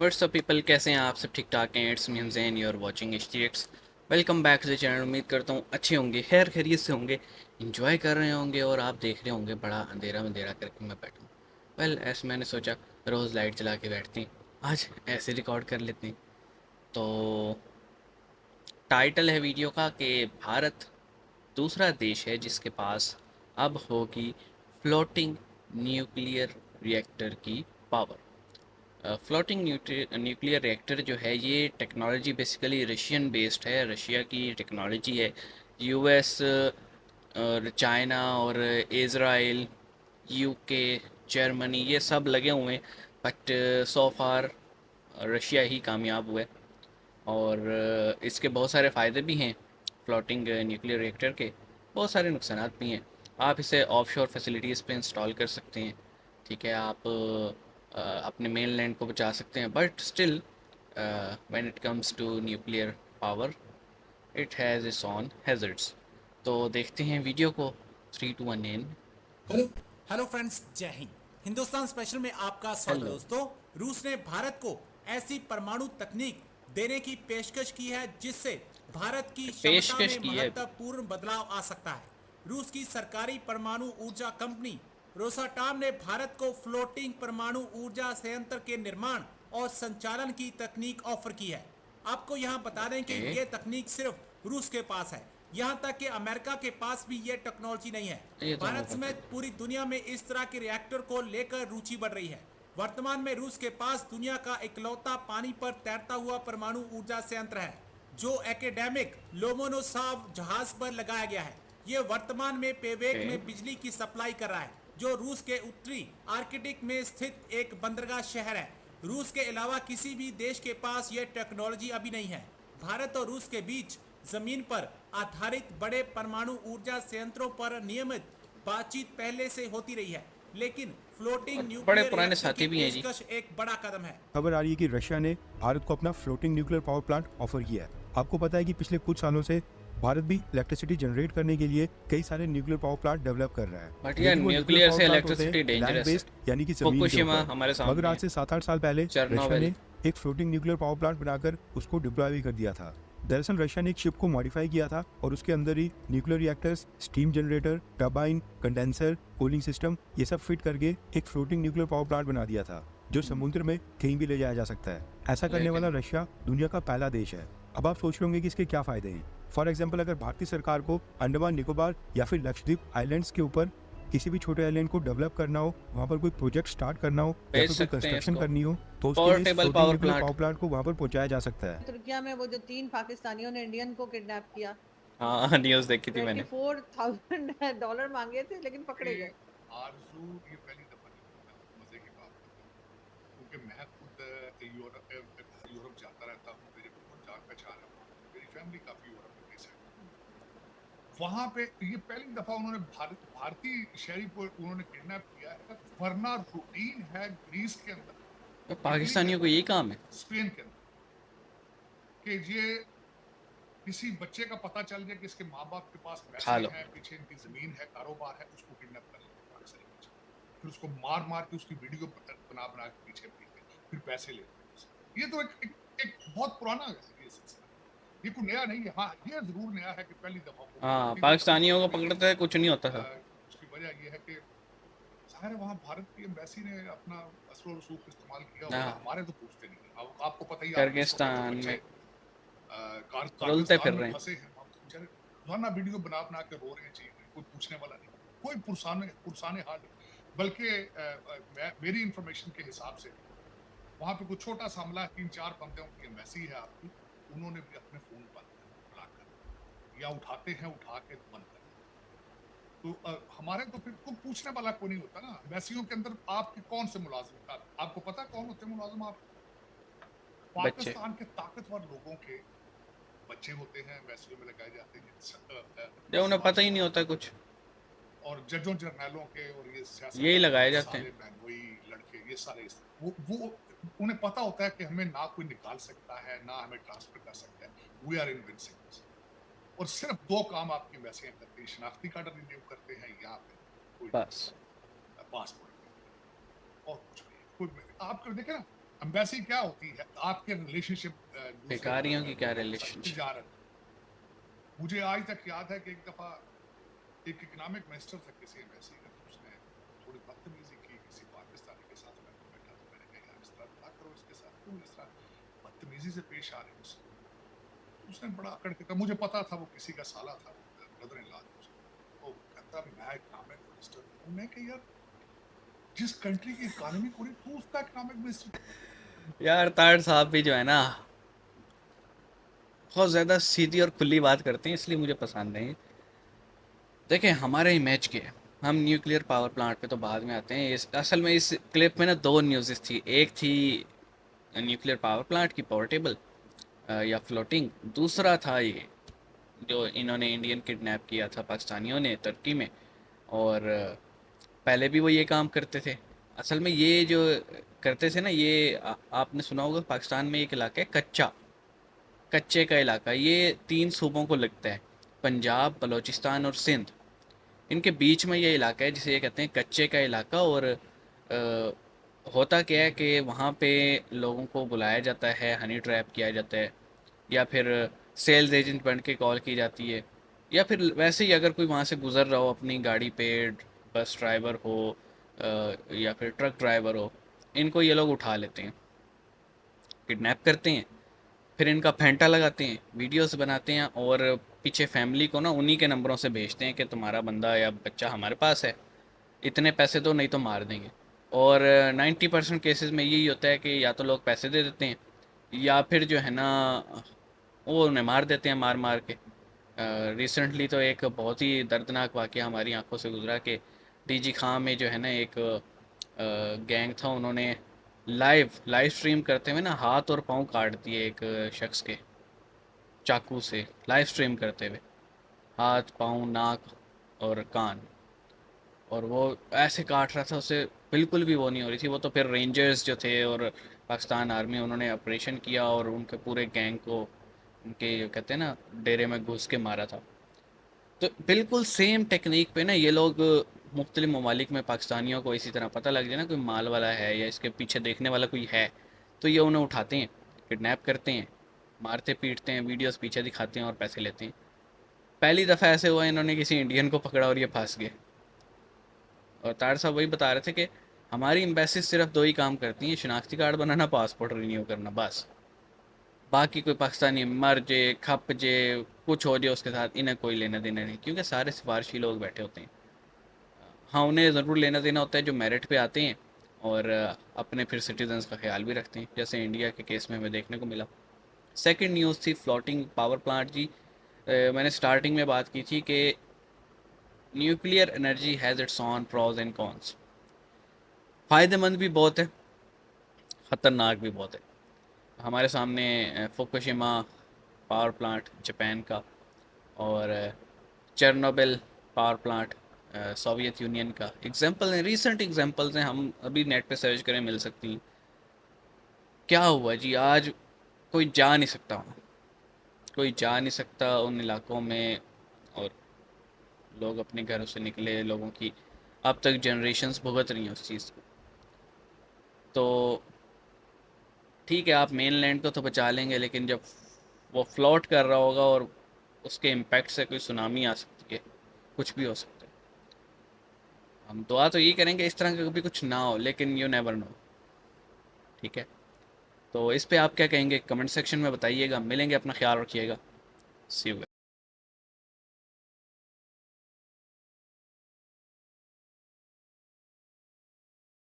WhatsApp people, कैसे हैं आप सब? ठीक ठाक हैं? It's me Hamzain, you are watching HTX। Welcome back to the channel. उम्मीद करता हूँ अच्छे होंगे, खैर खैरियत से होंगे, इंजॉय कर रहे होंगे और आप देख रहे होंगे बड़ा अंधेरा अंधेरा करके मैं बैठूँ। वेल, ऐसे मैंने सोचा रोज़ लाइट जला के बैठते हैं, आज ऐसे रिकॉर्ड कर लेते हैं। तो टाइटल है वीडियो का कि भारत दूसरा देश है जिसके पास अब होगी फ्लोटिंग न्यूक्लियर रिएक्टर की पावर। फ्लोटिंग न्यूक्लियर रिएक्टर जो है ये टेक्नोलॉजी बेसिकली रशियन बेस्ड है, रशिया की टेक्नोलॉजी है। यूएस और चाइना और इज़राइल, यूके, जर्मनी ये सब लगे हुए हैं, बट सो फार रशिया ही कामयाब हुआ है। और इसके बहुत सारे फ़ायदे भी हैं फ्लोटिंग न्यूक्लियर रिएक्टर के, बहुत सारे नुकसान भी हैं। आप इसे ऑफशोर फैसिलिटीज़ पे इंस्टॉल कर सकते हैं, ठीक है, आप अपने मेन लैंड को बचा सकते हैं, but still when it comes to nuclear power it has its own hazards. तो देखते हैं वीडियो को। 3 2 1 इन। हेलो हेलो फ्रेंड्स, जय हिंद। हिंदुस्तान स्पेशल में आपका स्वागत है। हेलो। दोस्तों, रूस ने भारत को ऐसी परमाणु तकनीक देने की पेशकश की है जिससे भारत की क्षमता पेशकश में की है। महत्वपूर्ण बदलाव आ सकता है। रूस की सरकारी परमाणु ऊर्जा कंपनी रोसाटॉम ने भारत को फ्लोटिंग परमाणु ऊर्जा संयंत्र के निर्माण और संचालन की तकनीक ऑफर की है। आपको यहाँ बता दें कि ओके। ये तकनीक सिर्फ रूस के पास है, यहाँ तक कि अमेरिका के पास भी ये टेक्नोलॉजी नहीं है। ये तो हमें भारत पता समेत है। पूरी दुनिया में इस तरह के रिएक्टर को लेकर रुचि बढ़ रही है। वर्तमान में रूस के पास दुनिया का इकलौता पानी पर तैरता हुआ परमाणु ऊर्जा संयंत्र है जो एकेडेमिक लोमोनोसाव जहाज पर लगाया गया है। ये वर्तमान में पेवेक ओके। में बिजली की सप्लाई कर रहा है जो रूस के उत्तरी आर्कटिक में स्थित एक बंदरगाह शहर है। रूस के अलावा किसी भी देश के पास यह टेक्नोलॉजी अभी नहीं है। भारत और रूस के बीच जमीन पर आधारित बड़े परमाणु ऊर्जा संयंत्रों पर नियमित बातचीत पहले से होती रही है, लेकिन फ्लोटिंग बड़े न्यूक्लियर पुराने रिएक्टर की साथी भी हैं जी। पेशकश एक बड़ा कदम है। खबर आ रही है कि रशिया ने भारत को अपना floating nuclear power plant offer किया है। आपको पता है कि पिछले कुछ सालों से भारत भी इलेक्ट्रिसिटी जनरेट करने के लिए कई सारे न्यूक्लियर पावर प्लांट डेवलप कर रहा है। बट यार, लेकिन वो न्यूक्लियर से पावर प्लांट होते इलेक्ट्रिसिटी हैं लैंड डेंजरस है। बेस्ड, यानी कि जमीन के फुकुशिमा ऊपर। हमारे मगर सामने आज है। से 7-8 साल पहले रशिया चेरनोबिल। ने एक फ्लोटिंग न्यूक्लियर पावर प्लांट बनाकर उसको डिप्लॉय भी कर दिया था। दरअसल रशिया ने एक शिप को मॉडिफाई किया था और उसके अंदर ही nuclear reactors, steam generator, turbine, condenser, cooling system ये सब फिट करके एक फ्लोटिंग न्यूक्लियर पावर प्लांट बना दिया था जो समुद्र में कहीं भी ले जाया जा सकता है। ऐसा करने वाला रशिया दुनिया का पहला देश है। अब आप सोच रहे होंगे कि इसके क्या फायदे हैं। फॉर एग्जाम्पल, अगर भारतीय सरकार को अंडमान निकोबार या फिर लक्षद्वीप आइलैंड्स के ऊपर किसी भी छोटे आइलैंड को डेवलप करना हो, वहाँ पर कोई प्रोजेक्ट स्टार्ट करना हो या भेज फिर कोई सकते हैं कंस्ट्रक्शन इसको। करनी हो तो उसके लिए portable floating power nuclear plant. Power plant को वहाँ पर पहुंचाया जा सकता है। तुर्किया में वो जो 3 पाकिस्तानियों ने इंडियन को किडनैप किया, हाँ, न्यूज़ देखी थी मैंने। $24,000 मांगे थे लेकिन पकड़े गए। आरज़ू ये पहली दफ़ा नहीं हुई, मैं मज़े की बात बताऊँ, क्योंकि मैं खुद यूरोप जाता रहता हूँ, मेरे बहुत जान पहचान है वहाँ, मेरी फैमिली काफ़ी यूरोप में बेस है। वहाँ पे ये पहली दफ़ा उन्होंने भारतीय शहरी को उन्होंने किडनैप किया है, वरना रूटीन है ग्रीस के अंदर, तो पाकिस्तानियों को यही काम है। स्पेन के अंदर, कि ये किसी बच्चे का पता चल जाए कि इसके माँ बाप के पास खा पैसे लो। हैं, पीछे इनकी जमीन है, कारोबार है, उसको किडनैप कर लेते हैं पाकिस्तानी बच्चे, फिर उसको मार मार के उसकी वीडियो बना बना के पीछे भेजते हैं, फिर पैसे लेते हैं उससे। ये तो एक बहुत पुराना है ये सिलसिला, ये कोई नया नहीं है। हाँ, ये जरूर नया है कि पहली दफा हाँ, पाकिस्तानियों को पकड़ते हैं कुछ नहीं होता था। उसकी वजह ये है कि ज़ाहिर है वहाँ भारत की एम्बेसी ने अपना असर रसूख इस्तेमाल किया होगा, हाँ। हमारे तो पूछते नहीं है। आपको पता ही है, किर्गिस्तान में रुलते रुलते फिर रहे हैं। फंसे हैं, हम बेचारे रोजाना वीडियो बना बना के रो रहे हैं, चाहिए कोई पूछने वाला नहीं, कोई पुरसाने हाल नहीं। बल्कि मेरी इंफॉर्मेशन के हिसाब से वहाँ पे कोई छोटा सा हमला, 3-4 बंदे की एम्बेसी है आपकी, उन्होंने भी अपने फोन बंद कर या उठाते हैं, उठा के बंद कर। तो हमारे तो फिर कोई पूछने वाला कोई नहीं होता ना। एम्बेसियों के अंदर आपके कौन से मुलाजिम, आपको पता कौन होते हैं मुलाजिम? आप बच्चे। पाकिस्तान के ताकतवर लोगों के बच्चे होते हैं, एम्बेसियों में लगाए जाते हैं, जब उन्हें पता ही नहीं होता कुछ, और जजों जर्नैलों के और ये यही लगाए जाते हैं। वही लड़के, ये सारे वो उन्हें पता होता है कि हमें ना कोई निकाल सकता है, ना हमें ट्रांसफर कर सकता है, वी आर इनविंसिबल। और सिर्फ 2 काम आपकी एम्बेसियां करती हैं, शनाख्ती कार्ड रिन्यू करते हैं यहाँ पे, कोई बस पासपोर्ट और कुछ भी कोई आपको देखे ना एम्बेसी क्या होती है आपके रिलेशनशिप बेकारियों की क्या रिलेशनशिप। तिजारत मुझे आज तक याद है कि एक दफा एक इकोनॉमिक मिनिस्टर था किसी एम्बेसी का तो उसने थोड़ी बदतमीजी की किसी पाकिस्तानी के साथ मैं बैठा तो मैंने कहा यार इस तरह ना करो इसके साथ क्यों इस तरह बदतमीजी से पेश आ रहे हो उससे उसने बड़ा अकड़ के कहा मुझे पता था वो किसी का साला था ब्रदर इन लॉ वो कहता मैं इकोनॉमिक मिनिस्टर हूं मैं कहा यार जिस कंट्री की इकोनॉमी पूरी तू उसका इकोनॉमिक मिनिस्टर यार ताड़ साहब भी जो है ना बहुत ज़्यादा सीधी और खुली बात करते हैं, इसलिए मुझे पसंद नहीं। देखें हमारे इमेज के हम न्यूक्लियर पावर प्लांट पे तो बाद में आते हैं। इस असल में इस क्लिप में ना दो न्यूज़ थी, एक थी न्यूक्लियर पावर प्लांट की पोर्टेबल या फ्लोटिंग, दूसरा था ये जो इन्होंने इंडियन किडनैप किया था पाकिस्तानियों ने तुर्की में, और पहले भी वो ये काम करते थे। असल में ये जो करते थे ना ये आपने सुना होगा पाकिस्तान में एक इलाका है कच्चे का इलाका, ये 3 सूबों को लगता है, पंजाब, बलूचिस्तान और सिंध। इनके बीच में ये इलाका है जिसे ये कहते हैं कच्चे का इलाका। और होता क्या है कि वहाँ पे लोगों को बुलाया जाता है, हनी ट्रैप किया जाता है, या फिर सेल्स एजेंट बन के कॉल की जाती है, या फिर वैसे ही अगर कोई वहाँ से गुज़र रहा हो अपनी गाड़ी पे, बस ड्राइवर हो या फिर ट्रक ड्राइवर हो, इनको ये लोग उठा लेते हैं, किडनैप करते हैं, फिर इनका फेंटा लगाते हैं, वीडियोस बनाते हैं और पीछे फैमिली को ना उन्हीं के नंबरों से भेजते हैं कि तुम्हारा बंदा या बच्चा हमारे पास है, इतने पैसे दो नहीं तो मार देंगे। और 90% केसेस में यही होता है कि या तो लोग पैसे दे देते हैं या फिर जो है ना वो उन्हें मार देते हैं मार मार के। रिसेंटली तो एक बहुत ही दर्दनाक वाक़या हमारी आंखों से गुजरा कि डीजी खां में जो है ना एक गैंग था, उन्होंने लाइव स्ट्रीम करते हुए ना हाथ और पाँव काट दिए एक शख्स के चाकू से, लाइव स्ट्रीम करते हुए हाथ, पाँव, नाक और कान, और वो ऐसे काट रहा था, उससे बिल्कुल भी वो नहीं हो रही थी। वो तो फिर रेंजर्स जो थे और पाकिस्तान आर्मी, उन्होंने ऑपरेशन किया और उनके पूरे गैंग को उनके कहते हैं ना डेरे में घुस के मारा था। तो बिल्कुल सेम टेक्निक पे ना ये लोग मुख्तलिफ ममालिक में पाकिस्तानियों को इसी तरह पता लग जाए ना कोई माल वाला है या इसके पीछे देखने वाला कोई है, तो ये उन्हें उठाते हैं, किडनैप करते हैं, मारते पीटते हैं, वीडियोस पीछे दिखाते हैं और पैसे लेते हैं। पहली दफ़ा ऐसे हुआ इन्होंने किसी इंडियन को पकड़ा और ये फंस गए। और तार साहब वही बता रहे थे कि हमारी एम्बेसी सिर्फ 2 ही काम करती हैं, शनाख्ती कार्ड बनाना, पासपोर्ट रिन्यू करना, बस। बाकी कोई पाकिस्तानी मर जाए, खप जाए, कुछ हो जाए उसके साथ इन्हें कोई लेना देना नहीं, क्योंकि सारे सिफारशी लोग बैठे होते हैं। हाँ उन्हें ज़रूर लेना देना होता है जो मेरिट पे आते हैं और अपने फिर सिटीजन्स का ख्याल भी रखते हैं, जैसे इंडिया के केस में हमें देखने को मिला। सेकंड न्यूज़ थी फ्लोटिंग पावर प्लांट जी। मैंने स्टार्टिंग में बात की थी कि nuclear energy has its on pros and cons. फ़ायदेमंद भी बहुत है, ख़तरनाक भी बहुत है। हमारे सामने फुकुशिमा पावर प्लांट जापान का और Chernobyl power plant Soviet union का एग्जांपल हैं, रीसेंट एग्जांपल्स हैं, हम अभी नेट पे सर्च करें मिल सकती हैं। क्या हुआ जी, आज कोई जा नहीं सकता वहाँ, कोई जा नहीं सकता उन इलाकों में, और लोग अपने घरों से निकले, लोगों की अब तक जनरेशन्स भुगत रही हैं उस चीज़ को। तो ठीक है आप मेन लैंड को तो बचा लेंगे, लेकिन जब वो फ्लोट कर रहा होगा और उसके इम्पैक्ट से कोई सुनामी आ सकती है, कुछ भी हो सकता है। हम दुआ तो यही करेंगे इस तरह का कभी कुछ ना हो, लेकिन यू नेवर नो। ठीक है, तो इस पे आप क्या कहेंगे कमेंट सेक्शन में बताइएगा। मिलेंगे, अपना ख्याल रखिएगा, सी यू।